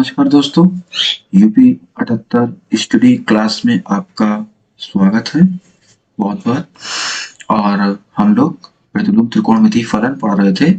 नमस्कार दोस्तों, UP 78 study class में आपका स्वागत है बहुत बहुत। और हम लोग प्रतिलोम त्रिकोणमितीय फलन पढ़ रहे थे,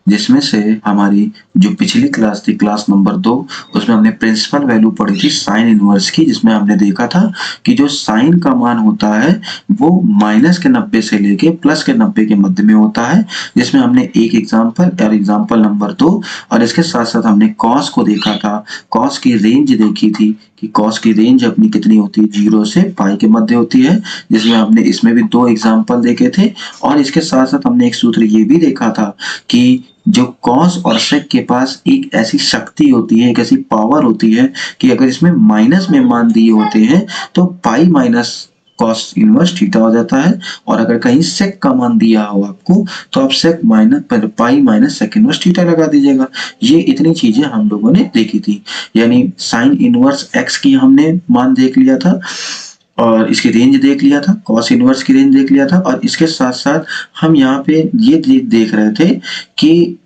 जिसमें से हमारी जो पिछली क्लास थी, क्लास नंबर 2, उसमें हमने प्रिंसिपल वैल्यू पढ़ी थी साइन इनवर्स की, जिसमें हमने देखा था कि जो साइन का मान होता है वो -90 से लेके +90 के मध्य में होता है। जिसमें हमने एक एग्जाम्पल और एग्जाम्पल नंबर 2 और इसके साथ साथ हमने कॉस को देखा था। कॉस की रेंज देखी थी कि कॉस की रेंज अपनी कितनी होती है, 0 से पाई के मध्य होती है, जिसमें हमने इसमें भी 2 एग्जाम्पल देखे थे। और इसके साथ साथ हमने एक सूत्र ये भी देखा था कि जो कॉस और सेक के पास एक ऐसी शक्ति होती है, एक ऐसी पावर होती है कि अगर इसमें माइनस में मान दिए होते हैं तो pi minus cos inverse theta हो जाता है। और अगर कहीं सेक का मान दिया हो आपको तो आप sec minus pi minus sec inverse theta लगा दीजिएगा। ये इतनी चीजें हम लोगों ने देखी थी, यानी साइन इनवर्स एक्स की हमने मान देख लिया था और इसकी रेंज देख लिया था, कॉस इनवर्स की रेंज देख लिया था। और इसके साथ साथ हम यहाँ पे ये देख रहे थे कि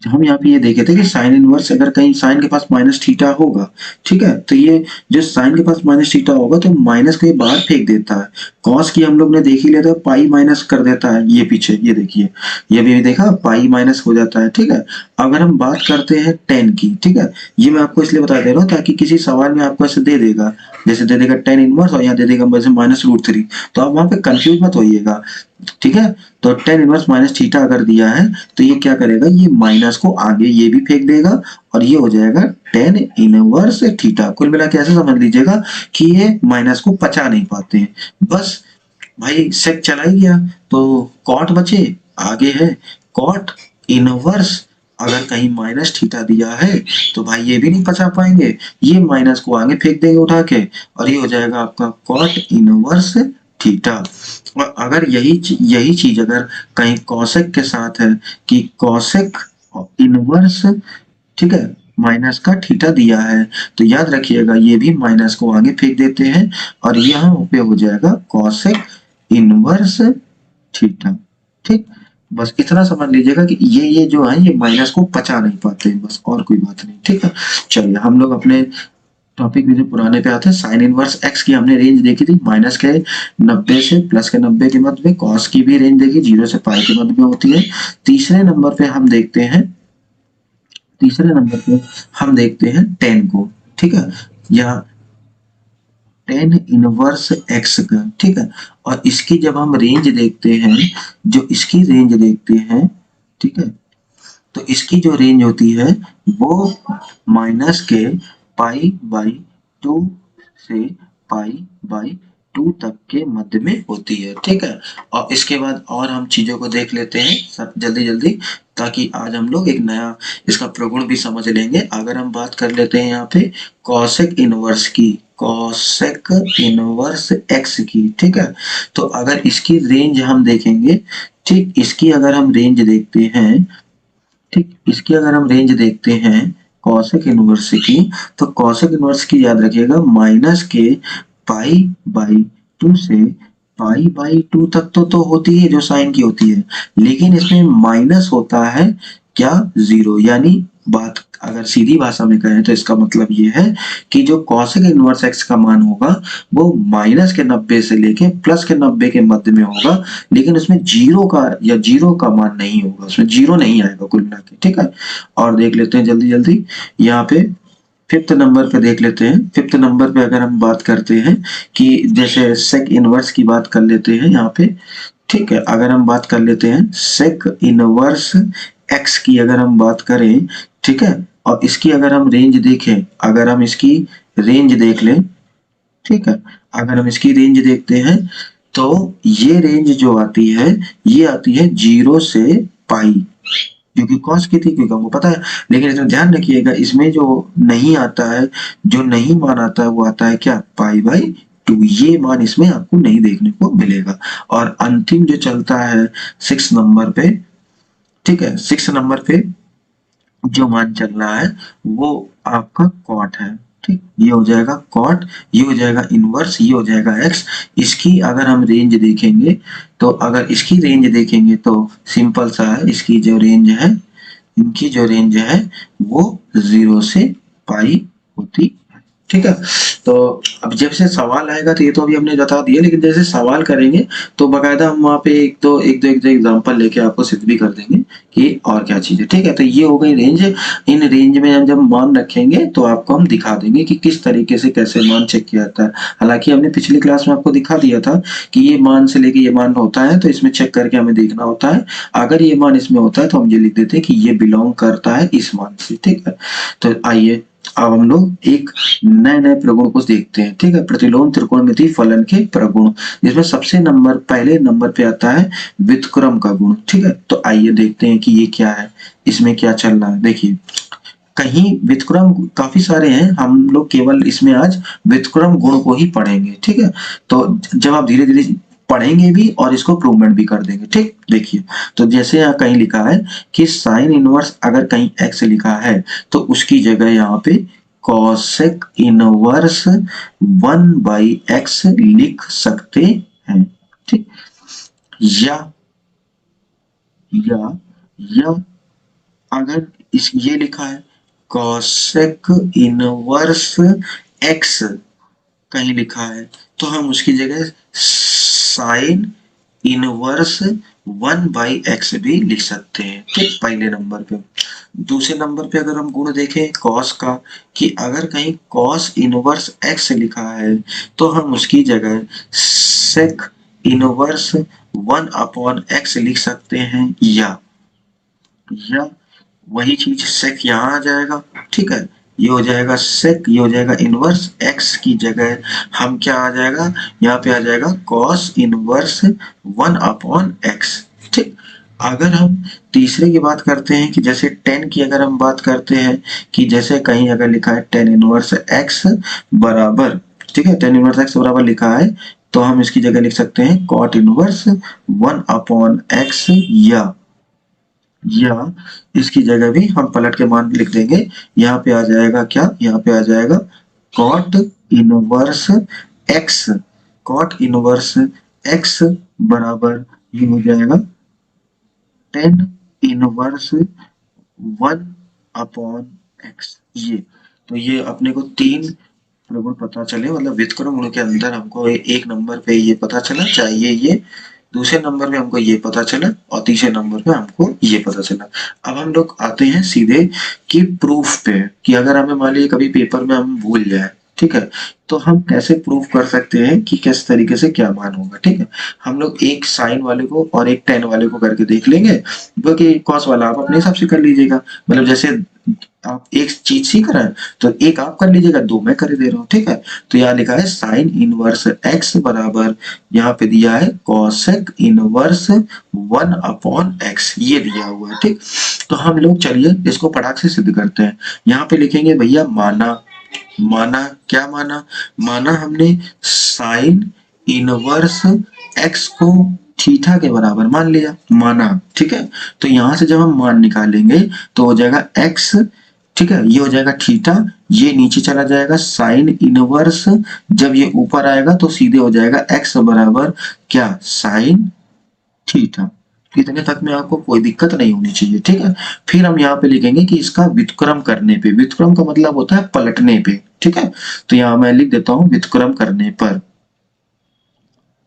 हम यहाँ पे ये देखे थे कि साइन इनवर्स अगर कहीं साइन के पास माइनस थीटा होगा, ठीक है, तो ये जो साइन के पास माइनस थीटा होगा तो माइनस को ये बाहर फेंक देता है। कॉस की हम लोग ने देख ही लिया था, पाई माइनस कर देता है। ये पीछे ये देखिए, ये भी देखा, पाई माइनस हो जाता है, ठीक है। अगर हम बात करते हैं टेन की, ठीक है, ये मैं आपको इसलिए बता दे रहा हूँ ताकि किसी सवाल में आपको ऐसे दे देगा, जैसे दे देगा टेन इनवर्स और यहाँ दे देगा -√3, तो आप वहां पे कंफ्यूज मत होइएगा, ठीक है। तो टेन इनवर्स माइनस थीटा अगर दिया है तो ये क्या करेगा, ये माइनस को आगे ये भी फेंक देगा और ये हो जाएगा टेन इनवर्स थीटा। कुल मिला के ऐसे समझ लीजिएगा कि ये माइनस को पचा नहीं पाते हैं। बस भाई सेक चला ही गया तो कॉट बचे, आगे है कॉट इनवर्स। अगर कहीं माइनस थीटा दिया है तो भाई ये भी नहीं पचा पाएंगे, ये माइनस को आगे फेंक देंगे उठा के और ये हो जाएगा आपका कॉट इनवर्स थीटा। और अगर यही चीज अगर कहीं कॉसेक के साथ है कि कॉसेक इनवर्स, ठीक है, माइनस का थीटा दिया है तो याद रखिएगा ये भी माइनस को आगे फेंक देते हैं और यहाँ पे हो जाएगा कॉसेक इनवर्स थीटा। ठीक, बस इतना समझ लीजिएगा कि ये जो है ये माइनस को पचा नहीं पाते हैं, बस और कोई बात नहीं, ठीक है। चलिए हम लोग अपने टॉपिक में जो पुराने पे आते हैं, साइन इनवर्स एक्स की हमने रेंज देखी थी -90 से +90 के मध्य में। कॉस की भी रेंज देखी, 0 से पाई के मध्य में होती है। तीसरे नंबर पे हम देखते हैं टेन को, ठीक है, या टेन इनवर्स एक्स का, ठीक है। और इसकी जब हम रेंज देखते हैं, जो इसकी रेंज देखते हैं, ठीक है, तो इसकी जो रेंज होती है वो माइनस के π/2 से π/2 तक के मध्य में होती है, ठीक है। और इसके बाद और हम चीजों को देख लेते हैं सब जल्दी जल्दी, ताकि आज हम लोग एक नया इसका प्रगुण भी समझ लेंगे। अगर हम बात कर लेते हैं यहाँ पे कॉसेक इनवर्स की, कॉसेक इनवर्स एक्स की, ठीक है, तो अगर इसकी रेंज हम देखेंगे, ठीक, इसकी अगर हम रेंज देखते हैं, ठीक, इसकी अगर हम रेंज देखते हैं कॉसेक इनवर्स की, तो कॉसेक इनवर्स की याद रखिएगा माइनस के π/2 से π/2 तक तो होती है जो साइन की होती है, लेकिन इसमें माइनस होता है क्या, 0। यानी बात अगर सीधी भाषा में कहें तो इसका मतलब ये है कि जो कॉसेक इनवर्स एक्स का मान होगा वो -90 से लेके +90 के मध्य में होगा, लेकिन उसमें 0 का मान नहीं होगा, उसमें 0 नहीं आएगा कुल मिला के, ठीक है। और देख लेते हैं जल्दी जल्दी यहाँ पे फिफ्थ नंबर पे देख लेते हैं। फिफ्थ नंबर पे अगर हम बात करते हैं कि जैसे सेक इनवर्स की बात कर लेते हैं यहाँ पे, ठीक है, अगर हम बात कर लेते हैं सेक इनवर्स एक्स की अगर हम बात करें, ठीक है, और इसकी अगर हम रेंज देखें, अगर हम इसकी रेंज देख लें, ठीक है, अगर हम इसकी रेंज देखते हैं तो ये रेंज जो आती है ये आती है 0 से पाई, क्योंकि कॉस की थी, क्योंकि हमको पता है। लेकिन इसमें ध्यान रखिएगा इसमें जो नहीं आता है, जो नहीं मान आता है वो आता है क्या, π/2। ये मान इसमें आपको नहीं देखने को मिलेगा। और अंतिम जो चलता है 6 नंबर पे, ठीक है, 6 नंबर पे जो मान चल रहा है वो आपका कॉट है, ठीक, ये हो जाएगा कॉट, ये हो जाएगा इनवर्स, ये हो जाएगा एक्स। इसकी अगर हम रेंज देखेंगे तो अगर इसकी रेंज देखेंगे तो सिंपल सा है, इसकी जो रेंज है, इनकी जो रेंज है वो 0 से पाई होती है। ठीक है, तो अब जैसे सवाल आएगा तो ये तो अभी हमने बता दिया, लेकिन जैसे सवाल करेंगे तो बकायदा हम वहाँ पे एक दो एग्जांपल लेके आपको सिद्ध भी कर देंगे कि और क्या चीज़ है। ठीक है, तो ये हो गई रेंज। इन रेंज में हम जब मान रखेंगे तो आपको हम दिखा देंगे कि किस तरीके से कैसे मान चेक किया जाता है। हालांकि हमने पिछली क्लास में आपको दिखा दिया था कि ये मान से लेके ये मान होता है, तो इसमें चेक करके हमें देखना होता है। अगर ये मान इसमें होता है तो हम ये लिख देते हैं कि ये बिलोंग करता है इस मान से। ठीक है, तो आइए अब हम लोग एक नए नए प्रगुण को देखते हैं। ठीक है, प्रतिलोम त्रिकोणमिति फलन के प्रगुण, जिसमें सबसे पहले नंबर पे आता है व्युत्क्रम का गुण। ठीक है, तो आइए देखते हैं कि ये क्या है, इसमें क्या चल रहा है। देखिए, कहीं व्युत्क्रम काफी सारे हैं, हम लोग केवल इसमें आज व्युत्क्रम गुण को ही पढ़ेंगे। ठीक है, तो जब आप धीरे धीरे पढ़ेंगे भी और इसको प्रूवमेंट भी कर देंगे। ठीक, देखिए, तो जैसे यहाँ कहीं लिखा है कि साइन इनवर्स अगर कहीं एक्स लिखा है तो उसकी जगह यहाँ पे कॉसेक इनवर्स 1/x लिख सकते हैं। ठीक, या या या अगर इस ये लिखा है कॉसेक इनवर्स एक्स कहीं लिखा है तो हम उसकी जगह साइन इनवर्स 1/x भी लिख सकते हैं। ठीक, पहले नंबर पे। दूसरे नंबर पे अगर हम गुण देखें कॉस का, कि अगर कहीं कॉस इनवर्स एक्स लिखा है तो हम उसकी जगह सेक इनवर्स 1/x लिख सकते हैं। या वही चीज सेक यहाँ आ जाएगा। ठीक है, ये हो जाएगा सेक, ये हो जाएगा इनवर्स, एक्स की जगह हम क्या आ जाएगा, यहाँ पे आ जाएगा कॉस इनवर्स 1/x। ठीक, अगर हम तीसरे की बात करते हैं कि जैसे 10 की अगर हम बात करते हैं कि जैसे कहीं अगर लिखा है 10 इनवर्स x बराबर, ठीक है, 10 इनवर्स x बराबर लिखा है तो हम इसकी जगह लिख सकते हैं कॉट इनवर्स 1/x, या इसकी जगह भी हम पलट के मान लिख देंगे। यहाँ पे आ जाएगा क्या, यहाँ पे आ जाएगा cot inverse x, cot inverse x बराबर ये हो जाएगा 10 इनवर्स 1/x। ये तो ये अपने को तीन प्रगुण पता चले, मतलब व्युत्क्रम गुण के अंदर हमको एक नंबर पे ये पता चला चाहिए, ये दूसरे नंबर पे हमको ये पता चला और तीसरे नंबर पे हमको ये पता चला। अब हम लोग आते हैं सीधे कि प्रूफ पे, कि अगर हमें मान लीजिए कभी पेपर में हम भूल जाए, ठीक है, तो हम कैसे प्रूफ कर सकते हैं कि किस तरीके से क्या मान होगा। ठीक है, हम लोग एक साइन वाले को और एक टेन वाले को करके देख लेंगे, बाकी कॉस वाला आप अपने हिसाब से कर लीजिएगा। मतलब जैसे आप एक चीज सीख रहे हैं तो एक आप कर लीजिएगा, दो मैं कर दे रहा हूँ। ठीक है, तो यहाँ लिखा है साइन इनवर्स एक्स बराबर, यहाँ पे दिया है कॉसेक इनवर्स 1/x, ये दिया हुआ है। ठीक, तो हम लोग चलिए इसको पटाख से सिद्ध करते हैं। यहाँ पे लिखेंगे भैया माना, माना क्या माना, माना हमने साइन इनवर्स एक्स को थीटा के बराबर मान लिया, माना। ठीक है, तो यहां से जब हम मान निकालेंगे तो हो जाएगा एक्स, ठीक है, ये हो जाएगा थीटा, ये नीचे चला जाएगा साइन इनवर्स, जब ये ऊपर आएगा तो सीधे हो जाएगा एक्स बराबर क्या, साइन थीटा। इतने तक में आपको कोई दिक्कत नहीं होनी चाहिए। ठीक है, फिर हम यहाँ पे लिखेंगे कि इसका व्युत्क्रम करने पे, व्युत्क्रम का मतलब होता है पलटने पे। ठीक है, तो यहाँ मैं लिख देता हूँ व्युत्क्रम करने पर,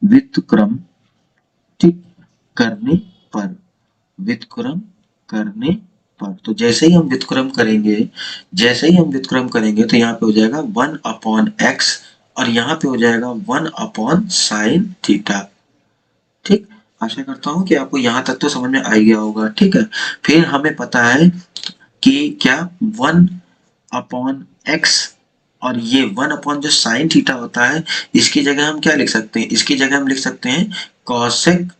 व्युत्क्रम, ठीक, करने पर, व्युत्क्रम करने पर, तो जैसे ही हम व्युत्क्रम करेंगे, जैसे ही हम व्युत्क्रम करेंगे तो यहाँ पे हो जाएगा 1/x और यहाँ पे हो जाएगा 1/sin थीटा। ठीक, आशा करता हूँ कि आपको यहाँ तक तो समझ में आ गया होगा। ठीक है, फिर हमें पता है कि क्या 1/x और ये 1 जो साइन थीटा होता है इसकी जगह हम क्या लिख सकते हैं, इसकी जगह हम लिख सकते हैं कॉसेक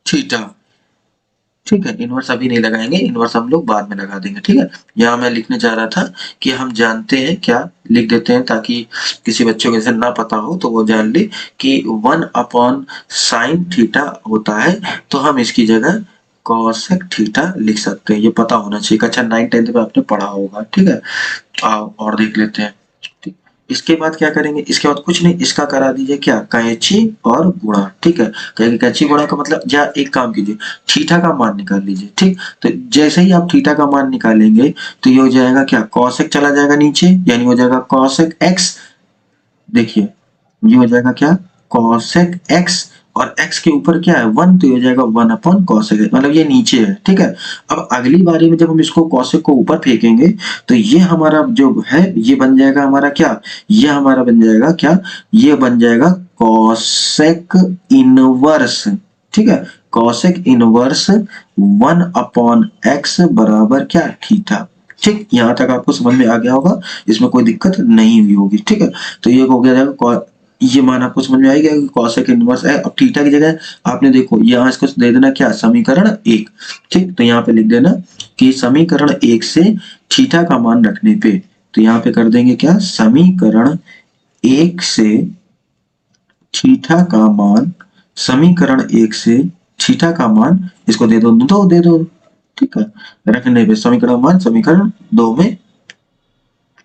थीटा। ठीक है, इनवर्स अभी नहीं लगाएंगे, इनवर्स हम लोग बाद में लगा देंगे। ठीक है, यहाँ मैं लिखने जा रहा था कि हम जानते हैं, क्या लिख देते हैं ताकि किसी बच्चों को जैसे ना पता हो तो वो जान ले कि 1/sin थीटा होता है, तो हम इसकी जगह कॉसेक थीटा लिख सकते हैं। ये पता होना चाहिए, अच्छा 9th 10th में आपने पढ़ा होगा। ठीक है, आओ और देख लेते हैं। ठीक, इसके बाद क्या करेंगे, इसके बाद कुछ नहीं, इसका करा दीजिए क्या, कैंची और गुणा, ठीक है। कहेंगे कैंची गुणा का मतलब, या एक काम कीजिए, थीटा का मान निकाल लीजिए, ठीक। तो जैसे ही आप थीटा का मान निकालेंगे तो ये हो जाएगा क्या, कॉसेक चला जाएगा नीचे, यानी हो जाएगा कॉसेक एक्स। देखिए ये हो जाएगा क्या, कॉसेक एक्स, और x के ऊपर क्या है 1, तो ये हो जाएगा 1 अपॉन कॉसेक, मतलब ये नीचे है, ठीक है। अब अगली बारी में जब हम इसको कॉसेक को ऊपर फेंकेंगे तो ये हमारा जो है ये बन जाएगा हमारा क्या, ये हमारा बन जाएगा क्या, ये बन जाएगा कॉसेक इनवर्स, ठीक है। कॉसेक इनवर्स 1 अपॉन एक्स बराबर क्या, थीटा। ठीक, यहाँ तक आपको समझ में आ गया होगा, इसमें कोई दिक्कत नहीं हुई होगी, ठीक है। तो ये हो गया, ये मान आपको समझ में आएगा कि कॉसेक इनवर्स है। अब थीटा की जगह आपने देखो यहाँ इसको दे देना क्या, समीकरण 1, ठीक। तो यहाँ पे लिख देना कि समीकरण 1 से थीटा का मान रखने पे, तो यहाँ पे कर देंगे क्या, समीकरण 1 से थीटा का मान, समीकरण 1 से थीटा का मान, इसको दे दो, दे दो, ठीक है। रखने पे समीकरण मान समीकरण 2 में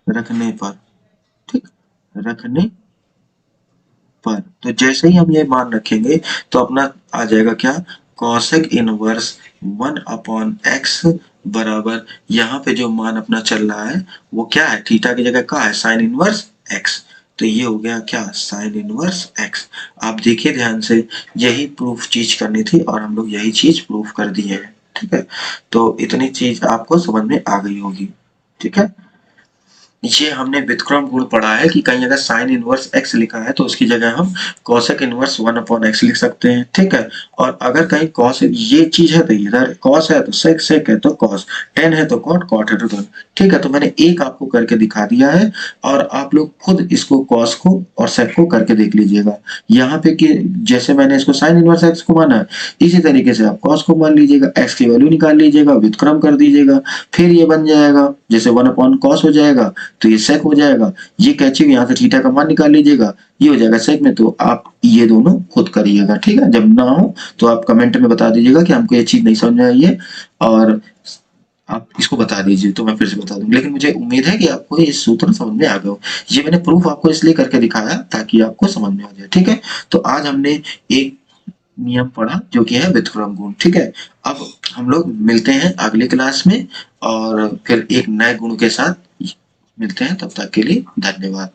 रखने पर, ठीक, रखने पर, तो जैसे ही हम ये मान रखेंगे तो अपना आ जाएगा क्या, कॉसेक इनवर्स 1 अपॉन एक्स बराबर, यहाँ पे जो मान अपना चल रहा है वो क्या है, थीटा की जगह क्या है, साइन इनवर्स एक्स। तो ये हो गया क्या, साइन इनवर्स एक्स। आप देखिए ध्यान से, यही प्रूफ चीज करनी थी और हम लोग यही चीज प्रूफ कर दी है, ठीक है। तो इतनी चीज आपको समझ में आ गई होगी, ठीक है। ये हमने व्युत्क्रम गुण पढ़ा है कि कहीं अगर साइन इनवर्स एक्स लिखा है तो उसकी जगह हम कॉसेक इनवर्स 1 अपॉन एक्स लिख सकते हैं, ठीक है। और अगर कहीं कॉस ये चीज है तो इधर कॉस है तो सेक, सेक है तो कॉस, टेन है तो कॉट, कॉट है तो टन, ठीक है। तो मैंने एक आपको करके दिखा दिया है और आप लोग खुद इसको कॉस को और सेक को करके देख लीजिएगा। यहाँ पे कि जैसे मैंने इसको साइन इनवर्स एक्स को माना है, इसी तरीके से आप कॉस को मान लीजिएगा, एक्स की वैल्यू निकाल लीजिएगा, व्युत्क्रम कर दीजिएगा, फिर ये बन जाएगा जैसे 1 अपॉन कॉस हो जाएगा तो ये सेक हो जाएगा, ये कैंची यहाँ से थीटा का मान निकाल लीजिएगा, ये हो जाएगा सेक में। तो आप ये दोनों खुद करिएगा, ठीक है। जब ना हो तो आप कमेंट में बता दीजिएगा कि हमको ये चीज नहीं समझ में आई है, और आप इसको बता दीजिए तो मैं फिर से बता दूंगा। लेकिन मुझे उम्मीद है कि आपको ये सूत्र समझ में आ गया हो। ये मैंने प्रूफ आपको इसलिए करके दिखाया ताकि आपको समझ में आ जाए, ठीक है। तो आज हमने एक नियम पढ़ा जो कि है व्युत्क्रम गुण, ठीक है। अब हम लोग मिलते हैं अगली क्लास में और फिर एक नए गुण के साथ मिलते हैं, तब तक के लिए धन्यवाद।